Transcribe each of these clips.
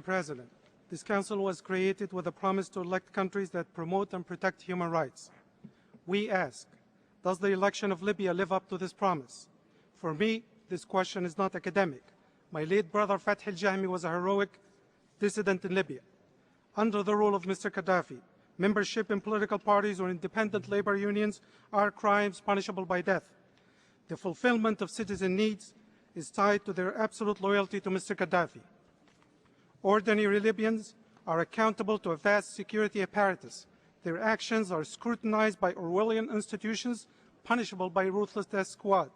President, this Council was created with a promise to elect countries that promote and protect human rights. We ask, does the election of Libya live up to this promise? For me, this question is not academic. My late brother Fathi al-Jahmi was a heroic dissident in Libya. Under the rule of Mr. Qaddafi, membership in political parties or independent labor unions are crimes punishable by death. The fulfillment of citizen needs is tied to their absolute loyalty to Mr. Qaddafi. Ordinary Libyans are accountable to a vast security apparatus. Their actions are scrutinized by Orwellian institutions, punishable by ruthless death squad.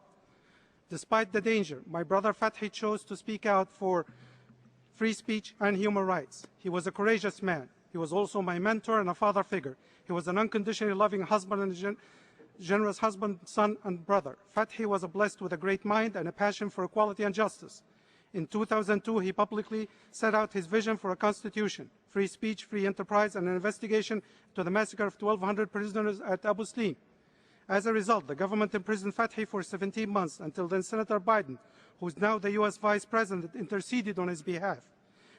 Despite the danger, my brother Fathi chose to speak out for free speech and human rights. He was a courageous man. He was also my mentor and a father figure. He was an unconditionally loving husband and a generous husband, son, and brother. Fathi was blessed with a great mind and a passion for equality and justice. In 2002, he publicly set out his vision for a constitution, free speech, free enterprise, and an investigation to the massacre of 1,200 prisoners at Abu Slim. As a result, the government imprisoned Fathi for 17 months until then Senator Biden, who is now the U.S. Vice President, interceded on his behalf.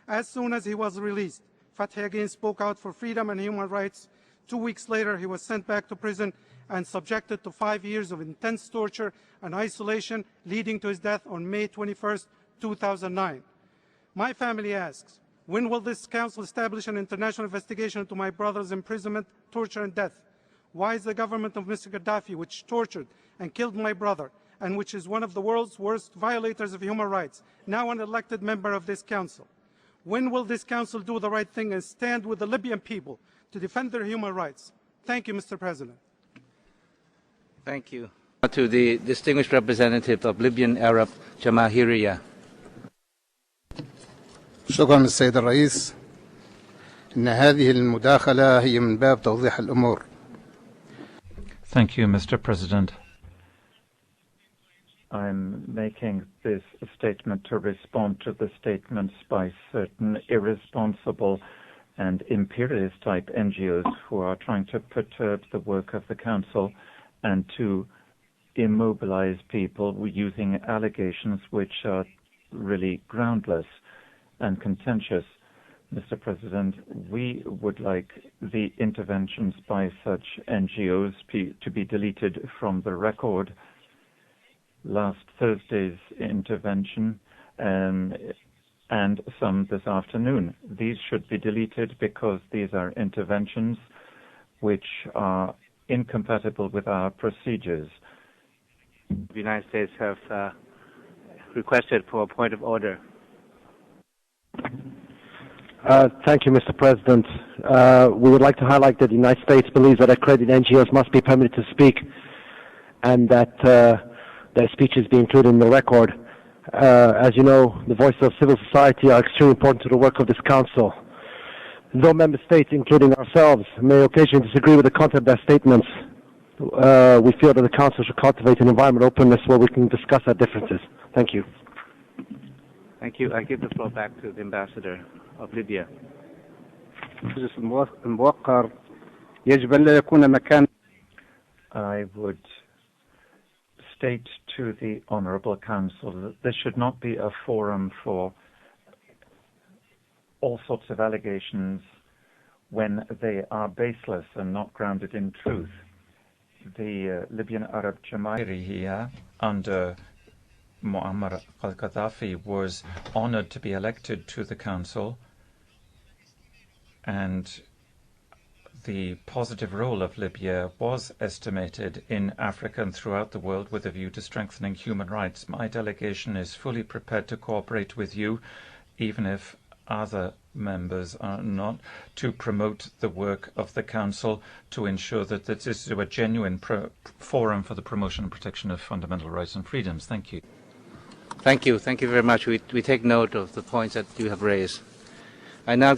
As soon as he was released, Fathi again spoke out for freedom and human rights. 2 weeks later, he was sent back to prison and subjected to 5 years of intense torture and isolation, leading to his death on May 21st, 2009. My family asks, when will this Council establish an international investigation into my brother's imprisonment, torture, and death? Why is the government of Mr. Qaddafi, which tortured and killed my brother, and which is one of the world's worst violators of human rights, now an elected member of this Council? When will this Council do the right thing and stand with the Libyan people to defend their human rights? Thank you, Mr. President. Thank you. To the distinguished representative of Libyan Arab Jamahiriya. شكرا للسيد الرئيس. إن هذه المداخلة هي من باب توضيح الأمور. Thank you, Mr. President. I'm making this statement to respond to the statements by certain irresponsible and imperialist-type NGOs who are trying to perturb the work of the Council and to immobilize people using allegations which are really groundless and contentious. Mr. President, we would like the interventions by such NGOs to be deleted from the record. Last Thursday's intervention and some this afternoon. These should be deleted because these are interventions which are incompatible with our procedures. The United States have requested for a point of order. Thank you, Mr. President. We would like to highlight that the United States believes that accredited NGOs must be permitted to speak and that their speeches be included in the record. As you know, the voices of civil society are extremely important to the work of this Council. Though member states, including ourselves, may occasionally disagree with the content of their statements, we feel that the Council should cultivate an environment of openness where we can discuss our differences. Thank you. Thank you. I give the floor back to the Ambassador of Libya. I would state to the Honourable Council that this should not be a forum for all sorts of allegations when they are baseless and not grounded in truth. The Libyan Arab Jamahiriya under Muammar al-Qaddafi was honored to be elected to the Council, and the positive role of Libya was estimated in Africa and throughout the world with a view to strengthening human rights. My delegation is fully prepared to cooperate with you, even if other members are not, to promote the work of the Council to ensure that this is a genuine forum for the promotion and protection of fundamental rights and freedoms. Thank you. Thank you. Thank you very much. We take note of the points that you have raised. I now